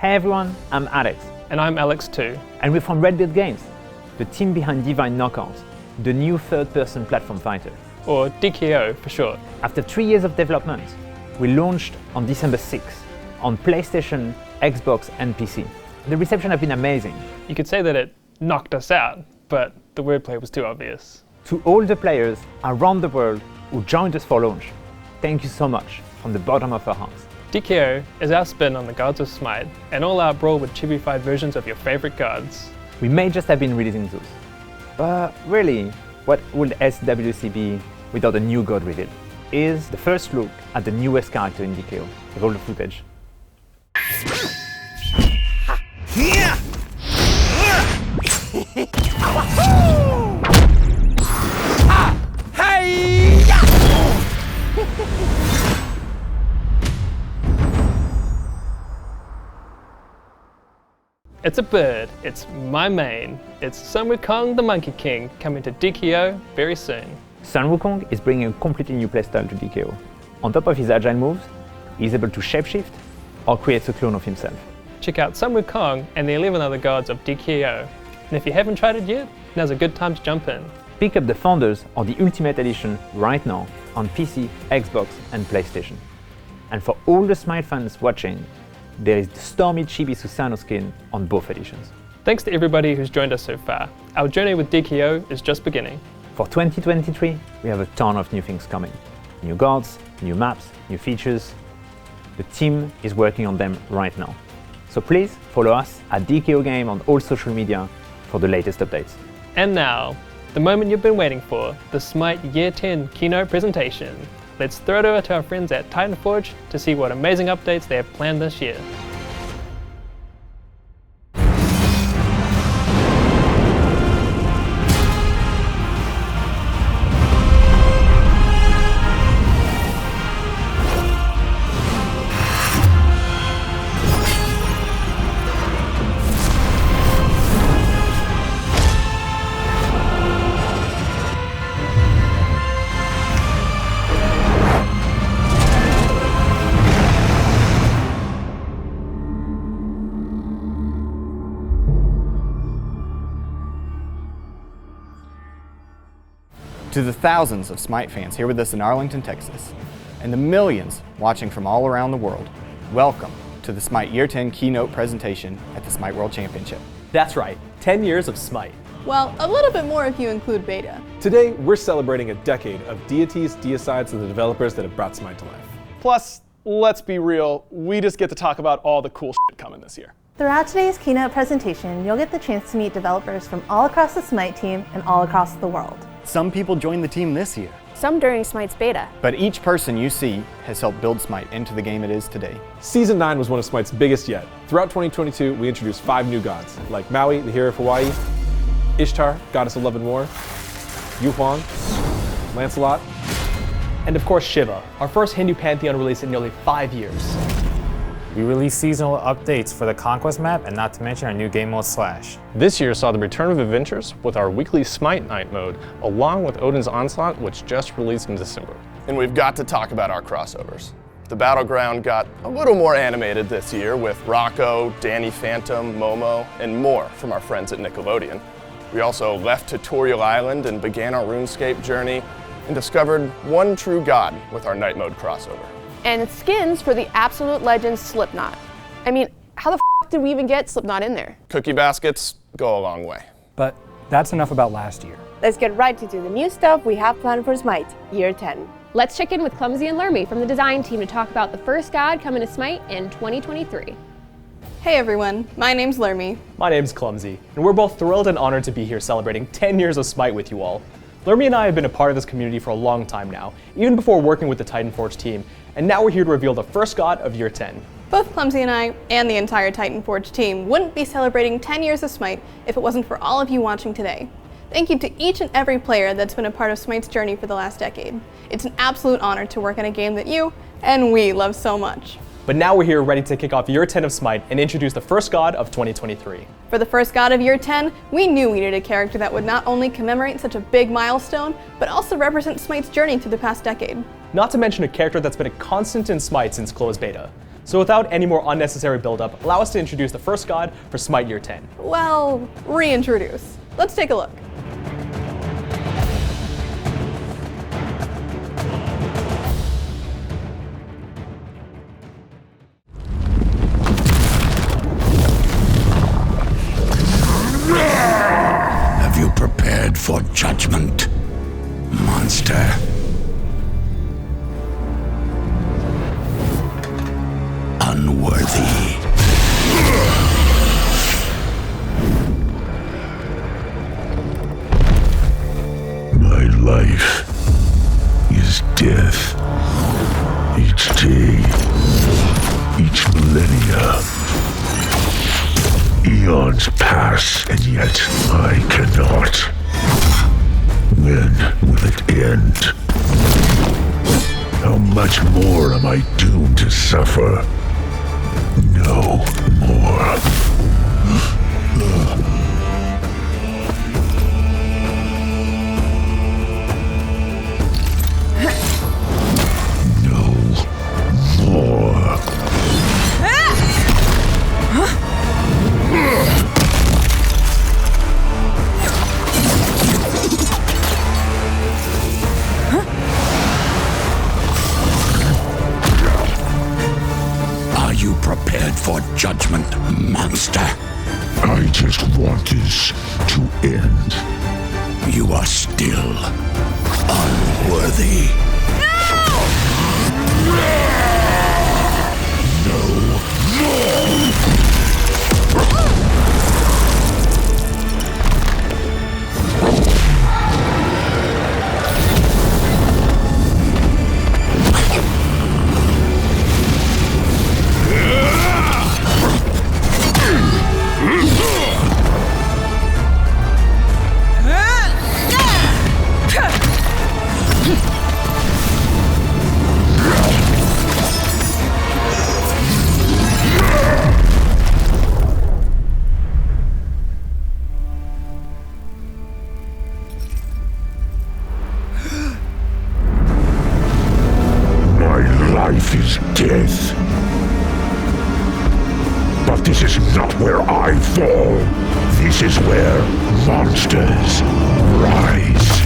Hey everyone, I'm Alex. And I'm Alex too. And we're from Red Beard Games, the team behind Divine Knockout, the new third-person platform fighter. Or DKO for short. After 3 years of development, we launched on December 6th on PlayStation, Xbox and PC. The reception has been amazing. You could say that it knocked us out, but the wordplay was too obvious. To all the players around the world who joined us for launch, thank you so much from the bottom of our hearts. DKO is our spin on the gods of Smite, and all out brawl with chibified versions of your favorite gods. We may just have been releasing those, but really, what would SWC be without a new god reveal? Is the first look at the newest character in DKO. Roll the footage. It's a bird, it's my main. It's Sun Wukong the Monkey King coming to DKO very soon. Sun Wukong is bringing a completely new playstyle to DKO. On top of his agile moves, he's able to shapeshift or create a clone of himself. Check out Sun Wukong and the 11 other gods of DKO. And if you haven't tried it yet, now's a good time to jump in. Pick up the Founders or the Ultimate Edition right now on PC, Xbox and PlayStation. And for all the Smite fans watching, there is the Stormy Chibi Susano skin on both editions. Thanks to everybody who's joined us so far. Our journey with DKO is just beginning. For 2023, we have a ton of new things coming. New gods, new maps, new features. The team is working on them right now. So please follow us at DKO Game on all social media for the latest updates. And now, the moment you've been waiting for, the SMITE Year 10 Keynote Presentation. Let's throw it over to our friends at Titanforge to see what amazing updates they have planned this year. To the thousands of SMITE fans here with us in Arlington, Texas, and the millions watching from all around the world, welcome to the SMITE Year 10 Keynote Presentation at the SMITE World Championship. That's right, 10 years of SMITE. Well, a little bit more if you include beta. Today, we're celebrating a decade of deities, deicides, and the developers that have brought SMITE to life. Plus, let's be real, we just get to talk about all the cool shit coming this year. Throughout today's keynote presentation, you'll get the chance to meet developers from all across the SMITE team and all across the world. Some people joined the team this year. Some during SMITE's beta. But each person you see has helped build SMITE into the game it is today. Season 9 was one of SMITE's biggest yet. Throughout 2022, we introduced 5 new gods, like Maui, the hero of Hawaii, Ishtar, goddess of love and war, Yu Huang, Lancelot, And of course Shiva, our first Hindu pantheon release in nearly 5 years. We released seasonal updates for the Conquest map, and not to mention our new game mode Slash. This year saw the return of adventures with our weekly Smite Night mode, along with Odin's Onslaught, which just released in December. And we've got to talk about our crossovers. The Battleground got a little more animated this year with Rocco, Danny Phantom, Momo, and more from our friends at Nickelodeon. We also left Tutorial Island and began our RuneScape journey and discovered one true god with our Night Mode crossover. And skins for the absolute legend Slipknot. I mean, how the f did we even get Slipknot in there? Cookie baskets go a long way. But that's enough about last year. Let's get right into the new stuff we have planned for SMITE Year 10. Let's check in with Clumsy and Lermy from the design team to talk about the first god coming to SMITE in 2023. Hey everyone, my name's Lermy. My name's Clumsy, and we're both thrilled and honored to be here celebrating 10 years of SMITE with you all. Lermy and I have been a part of this community for a long time now, even before working with the Titanforge team, and now we're here to reveal the first god of Year 10. Both Clumsy and I, and the entire Titanforge team, wouldn't be celebrating 10 years of SMITE if it wasn't for all of you watching today. Thank you to each and every player that's been a part of SMITE's journey for the last decade. It's an absolute honor to work on a game that you, and we, love so much. But now we're here ready to kick off Year 10 of SMITE and introduce the first god of 2023. For the first god of Year 10, we knew we needed a character that would not only commemorate such a big milestone, but also represent SMITE's journey through the past decade. Not to mention a character that's been a constant in SMITE since closed beta. So without any more unnecessary build-up, allow us to introduce the first god for Smite Year 10. Well, reintroduce. Let's take a look. Have you prepared for judgment, monster? Unworthy. My life is death. Each day, each millennia. Eons pass, and yet I cannot. When will it end? How much more am I doomed to suffer? No more. No more. Are you prepared for judgment, monster? I just want this to end. You are still unworthy. Life is death. But this is not where I fall. This is where monsters rise.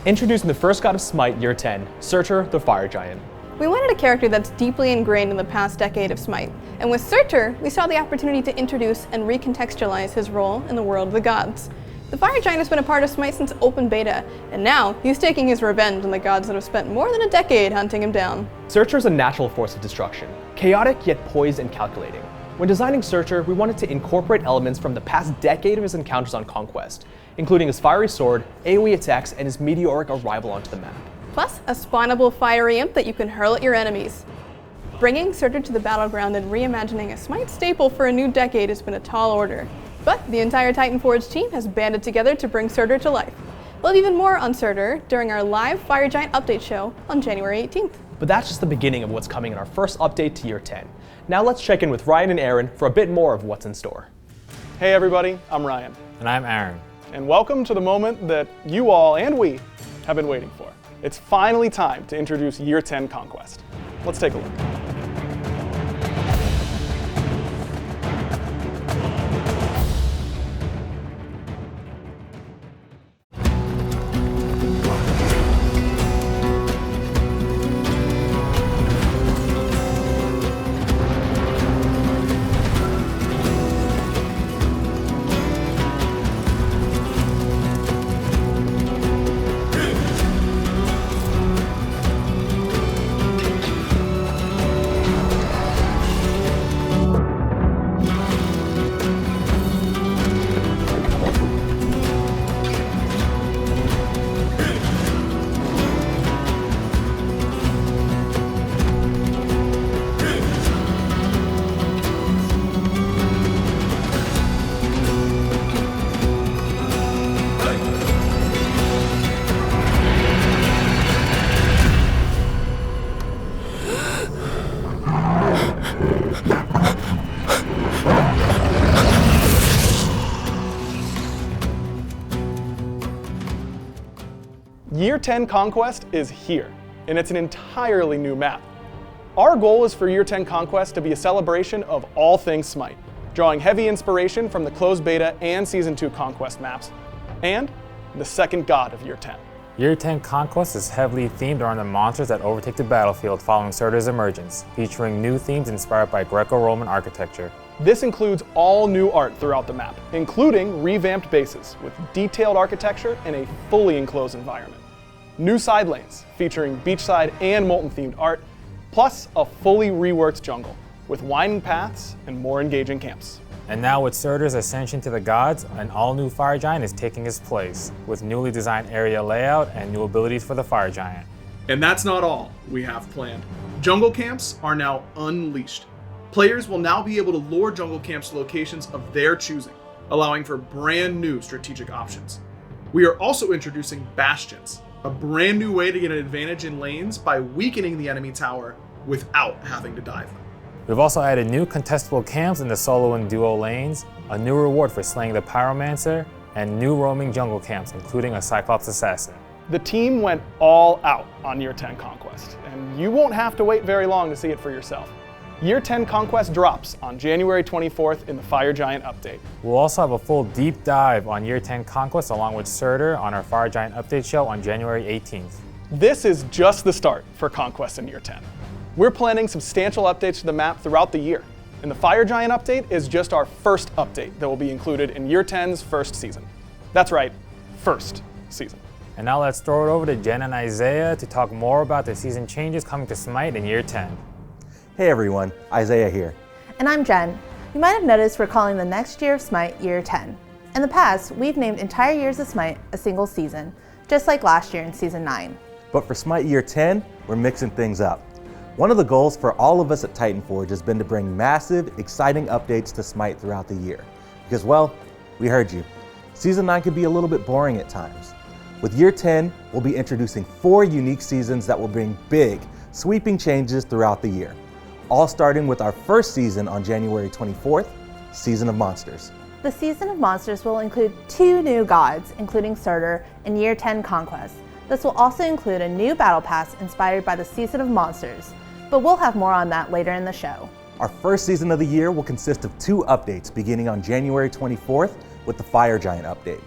Introducing the first god of Smite Year 10, Surtr the Fire Giant. We wanted a character that's deeply ingrained in the past decade of Smite, and with Surtr, we saw the opportunity to introduce and recontextualize his role in the world of the gods. The Fire Giant has been a part of Smite since open beta, and now he's taking his revenge on the gods that have spent more than a decade hunting him down. Surtr is a natural force of destruction, chaotic yet poised and calculating. When designing Surtr, we wanted to incorporate elements from the past decade of his encounters on Conquest, including his fiery sword, AoE attacks, and his meteoric arrival onto the map. Plus, a spawnable fiery imp that you can hurl at your enemies. Bringing Surtr to the battleground and reimagining a Smite staple for a new decade has been a tall order. But the entire Titanforge team has banded together to bring Surtr to life. We'll have even more on Surtr during our live Fire Giant update show on January 18th. But that's just the beginning of what's coming in our first update to Year 10. Now let's check in with Ryan and Aaron for a bit more of what's in store. Hey everybody, I'm Ryan. And I'm Aaron. And welcome to the moment that you all and we have been waiting for. It's finally time to introduce Year 10 Conquest. Let's take a look. Year 10 Conquest is here, and it's an entirely new map. Our goal is for Year 10 Conquest to be a celebration of all things Smite, drawing heavy inspiration from the closed beta and Season 2 Conquest maps, and the second god of Year 10. Year 10 Conquest is heavily themed around the monsters that overtake the battlefield following Surtr's emergence, featuring new themes inspired by Greco-Roman architecture. This includes all new art throughout the map, including revamped bases with detailed architecture and a fully enclosed environment. New side lanes featuring beachside and molten-themed art, plus a fully reworked jungle with winding paths and more engaging camps. And now with Surtr's ascension to the gods, an all-new Fire Giant is taking his place, with newly designed area layout and new abilities for the Fire Giant. And that's not all we have planned. Jungle camps are now unleashed. Players will now be able to lure jungle camps to locations of their choosing, allowing for brand new strategic options. We are also introducing bastions, a brand new way to get an advantage in lanes by weakening the enemy tower without having to dive them. We've also added new contestable camps in the solo and duo lanes, a new reward for slaying the Pyromancer, and new roaming jungle camps, including a Cyclops Assassin. The team went all out on Year 10 Conquest, and you won't have to wait very long to see it for yourself. Year 10 Conquest drops on January 24th in the Fire Giant update. We'll also have a full deep dive on Year 10 Conquest along with Surtr on our Fire Giant update show on January 18th. This is just the start for Conquest in Year 10. We're planning substantial updates to the map throughout the year, and the Fire Giant update is just our first update that will be included in Year 10's first season. That's right, first season. And now let's throw it over to Jen and Isaiah to talk more about the season changes coming to Smite in Year 10. Hey everyone, Isaiah here. And I'm Jen. You might have noticed we're calling the next year of Smite Year 10. In the past, we've named entire years of Smite a single season, just like last year in Season 9. But for Smite Year 10, we're mixing things up. One of the goals for all of us at Titanforge has been to bring massive, exciting updates to Smite throughout the year. Because, well, we heard you. Season 9 can be a little bit boring at times. With Year 10, we'll be introducing 4 unique seasons that will bring big, sweeping changes throughout the year. All starting with our first season on January 24th, Season of Monsters. The Season of Monsters will include 2 new gods, including Surtr and Year 10 Conquest. This will also include a new battle pass inspired by the Season of Monsters, but we'll have more on that later in the show. Our first season of the year will consist of 2 updates beginning on January 24th with the Fire Giant update.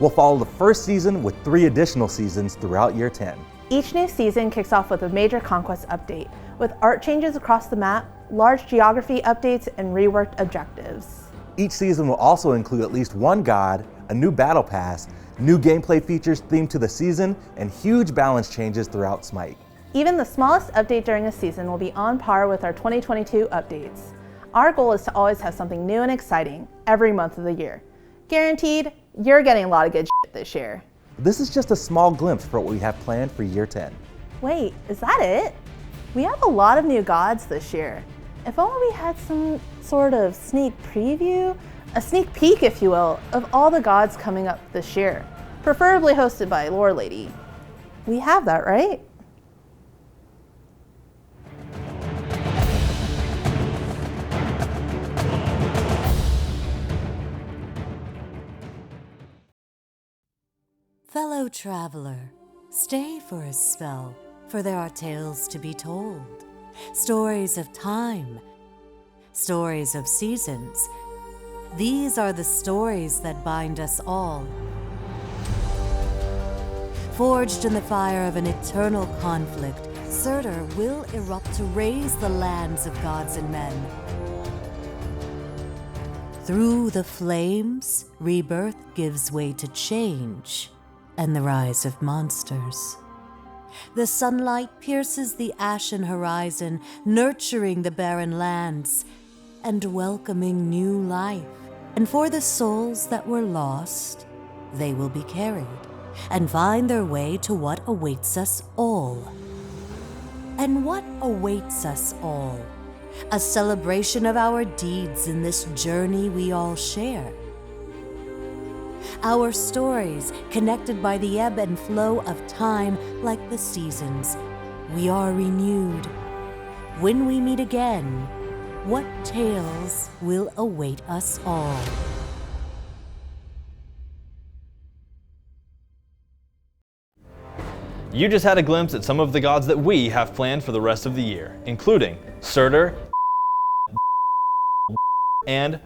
We'll follow the first season with 3 additional seasons throughout Year 10. Each new season kicks off with a major Conquest update, with art changes across the map, large geography updates, and reworked objectives. Each season will also include at least 1 god, a new battle pass, new gameplay features themed to the season, and huge balance changes throughout Smite. Even the smallest update during a season will be on par with our 2022 updates. Our goal is to always have something new and exciting every month of the year. Guaranteed, you're getting a lot of good shit this year. This is just a small glimpse for what we have planned for Year 10. Wait, is that it? We have a lot of new gods this year. If only we had some sort of sneak preview, a sneak peek, if you will, of all the gods coming up this year, preferably hosted by Lore Lady. We have that, right? Fellow traveler, stay for a spell, for there are tales to be told. Stories of time, stories of seasons. These are the stories that bind us all. Forged in the fire of an eternal conflict, Surtr will erupt to raise the lands of gods and men. Through the flames, rebirth gives way to change and the rise of monsters. The sunlight pierces the ashen horizon, nurturing the barren lands and welcoming new life. And for the souls that were lost, they will be carried and find their way to what awaits us all. And what awaits us all? A celebration of our deeds in this journey we all share. Our stories, connected by the ebb and flow of time like the seasons, we are renewed. When we meet again, what tales will await us all? You just had a glimpse at some of the gods that we have planned for the rest of the year, including Surtr, and...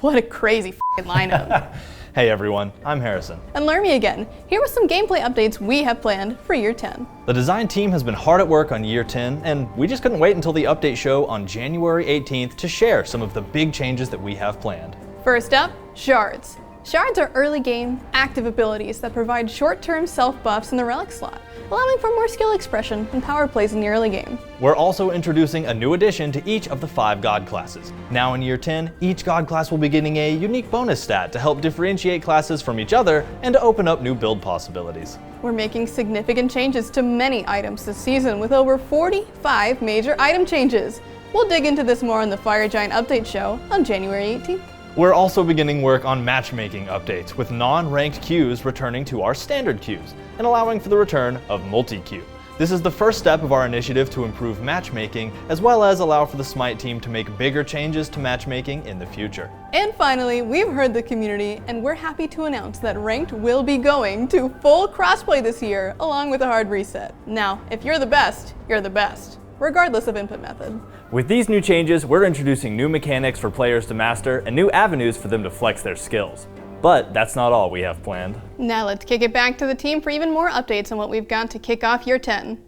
What a crazy f***ing lineup. Hey everyone, I'm Harrison. And Lermy again. Here were some gameplay updates we have planned for Year 10. The design team has been hard at work on Year 10, and we just couldn't wait until the update show on January 18th to share some of the big changes that we have planned. First up, Shards. Shards are early game, active abilities that provide short-term self-buffs in the relic slot, allowing for more skill expression and power plays in the early game. We're also introducing a new addition to each of the 5 god classes. Now in Year 10, each god class will be getting a unique bonus stat to help differentiate classes from each other and to open up new build possibilities. We're making significant changes to many items this season with over 45 major item changes. We'll dig into this more on the Fire Giant Update show on January 18th. We're also beginning work on matchmaking updates, with non-ranked queues returning to our standard queues, and allowing for the return of multi-queue. This is the first step of our initiative to improve matchmaking, as well as allow for the Smite team to make bigger changes to matchmaking in the future. And finally, we've heard the community, and we're happy to announce that Ranked will be going to full crossplay this year, along with a hard reset. Now, if you're the best, you're the best, regardless of input method. With these new changes, we're introducing new mechanics for players to master and new avenues for them to flex their skills. But that's not all we have planned. Now let's kick it back to the team for even more updates on what we've got to kick off Year 10.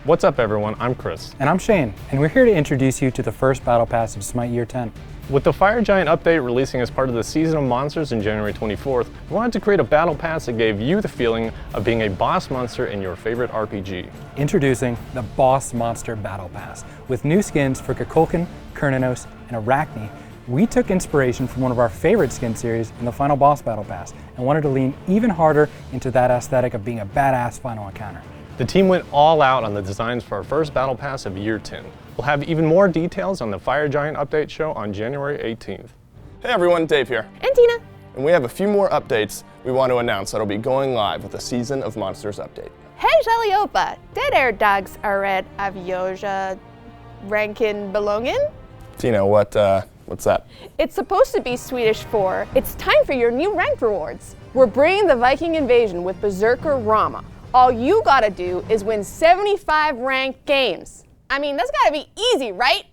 What's up everyone, I'm Chris. And I'm Shane, and we're here to introduce you to the first Battle Pass of Smite Year 10. With the Fire Giant update releasing as part of the Season of Monsters in January 24th, we wanted to create a battle pass that gave you the feeling of being a boss monster in your favorite RPG. Introducing the Boss Monster Battle Pass. With new skins for Kukulkan, Kernanos, and Arachne, we took inspiration from one of our favorite skin series in the Final Boss Battle Pass and wanted to lean even harder into that aesthetic of being a badass final encounter. The team went all out on the designs for our first Battle Pass of Year 10. We'll have even more details on the Fire Giant update show on January 18th. Hey everyone, Dave here. And Tina. And we have a few more updates we want to announce that'll be going live with the Season of Monsters update. Hey Jaliopa, dead air dogs are red avioja rankin belongin? Tina, what's that? It's supposed to be Swedish for, it's time for your new rank rewards. We're bringing the Viking invasion with Berserker Rama. All you gotta do is win 75 ranked games. I mean, that's gotta be easy, right?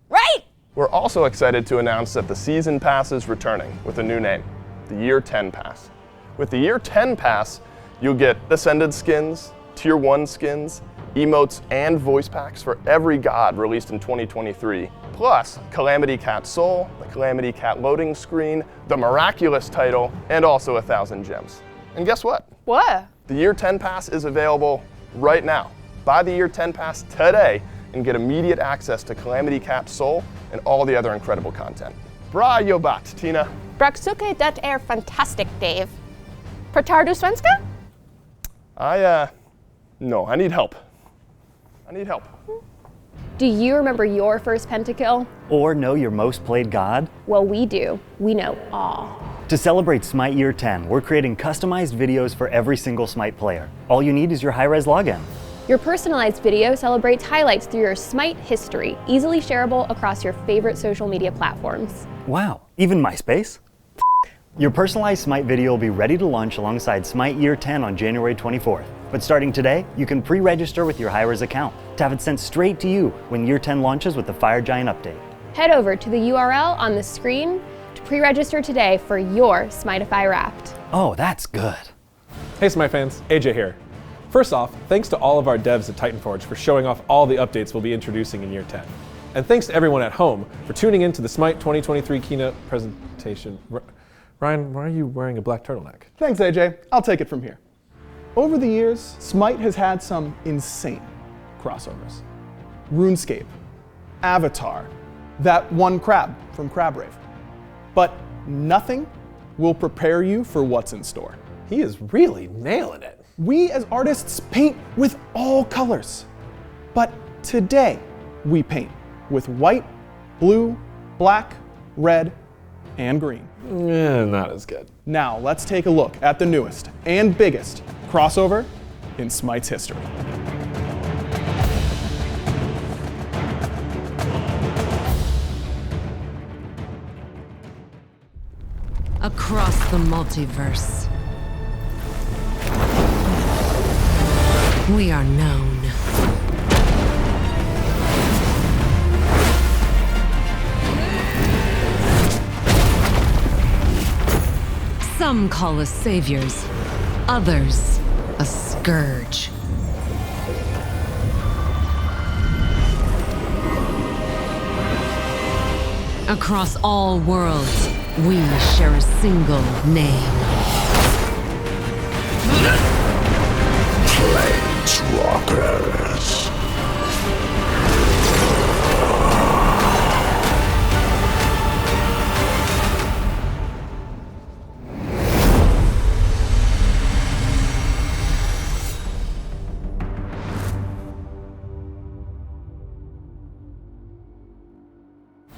Right? We're also excited to announce that the Season Pass is returning with a new name, the Year 10 Pass. With the Year 10 Pass, you'll get Ascended skins, Tier 1 skins, emotes, and voice packs for every god released in 2023, plus Calamity Cat Soul, the Calamity Cat loading screen, the Miraculous title, and also 1,000 gems. And guess what? What? The Year 10 Pass is available right now. Buy the Year 10 Pass today and get immediate access to Calamity Cat Soul and all the other incredible content. Bra jobbat, Tina. Braksuke det är fantastic, Dave. Pratar du svenska? No, I need help. I need help. Do you remember your first pentakill? Or know your most played god? Well, we do. We know all. To celebrate Smite Year 10, we're creating customized videos for every single Smite player. All you need is your Hi-Rez login. Your personalized video celebrates highlights through your Smite history, easily shareable across your favorite social media platforms. Wow, even MySpace? Your personalized Smite video will be ready to launch alongside Smite Year 10 on January 24th. But starting today, you can pre-register with your Hi-Rez account to have it sent straight to you when Year 10 launches with the Fire Giant update. Head over to the URL on the screen to pre-register today for your Smitify Wrapped. Oh, that's good. Hey Smite fans, AJ here. First off, thanks to all of our devs at Titanforge for showing off all the updates we'll be introducing in Year 10. And thanks to everyone at home for tuning in to the Smite 2023 Keynote Presentation. Ryan, why are you wearing a black turtleneck? Thanks, AJ. I'll take it from here. Over the years, Smite has had some insane crossovers. RuneScape, Avatar, that one crab from Crabrave. But nothing will prepare you for what's in store. He is really nailing it. We as artists paint with all colors. But today, we paint with white, blue, black, red, and green. Yeah, not as good. Now let's take a look at the newest and biggest crossover in Smite's history. Across the multiverse, We are known. Some call us saviors, others a scourge. Across all worlds, we share a single name. Planeswalkers.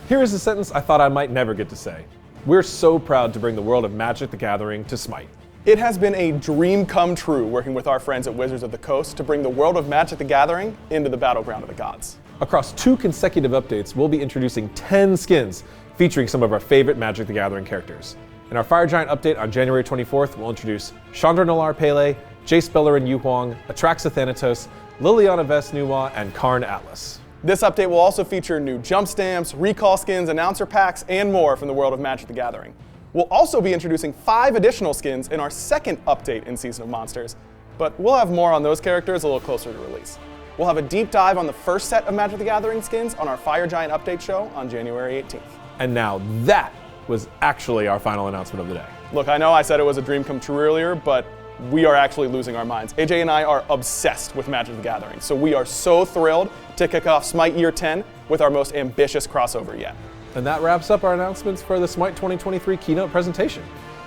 Here is a sentence I thought I might never get to say. We're so proud to bring the world of Magic the Gathering to Smite. It has been a dream come true working with our friends at Wizards of the Coast to bring the world of Magic the Gathering into the battleground of the gods. Across 2 consecutive updates, we'll be introducing 10 skins featuring some of our favorite Magic the Gathering characters. In our Fire Giant update on January 24th, we'll introduce Chandra Nalaar Pele, Jace Beleren Yu Huang, Atraxa Thanatos, Liliana Vess Nuwa, and Karn Atlas. This update will also feature new jump stamps, recall skins, announcer packs, and more from the world of Magic the Gathering. We'll also be introducing 5 additional skins in our second update in Season of Monsters, but we'll have more on those characters a little closer to release. We'll have a deep dive on the first set of Magic the Gathering skins on our Fire Giant update show on January 18th. And now that was actually our final announcement of the day. Look, I know I said it was a dream come true earlier, but we are actually losing our minds. AJ and I are obsessed with Magic the Gathering, so we are so thrilled to kick off Smite Year 10 with our most ambitious crossover yet. And that wraps up our announcements for the Smite 2023 keynote presentation.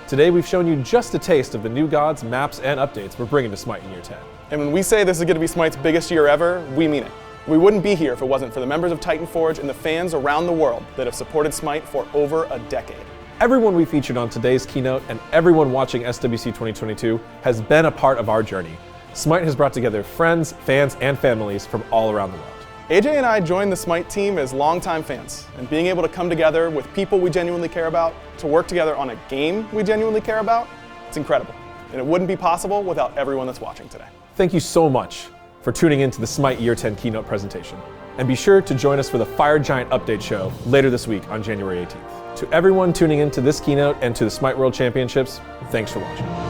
Today we've shown you just a taste of the new gods, maps, and updates we're bringing to Smite in Year 10. And when we say this is going to be Smite's biggest year ever, we mean it. We wouldn't be here if it wasn't for the members of Titan Forge and the fans around the world that have supported Smite for over a decade. Everyone we featured on today's keynote and everyone watching SWC 2022 has been a part of our journey. Smite has brought together friends, fans, and families from all around the world. AJ and I joined the Smite team as longtime fans, and being able to come together with people we genuinely care about, to work together on a game we genuinely care about, it's incredible. And it wouldn't be possible without everyone that's watching today. Thank you so much for tuning in to the Smite Year 10 keynote presentation. And be sure to join us for the Fire Giant update show later this week on January 18th. To everyone tuning into this keynote and to the Smite World Championships, thanks for watching.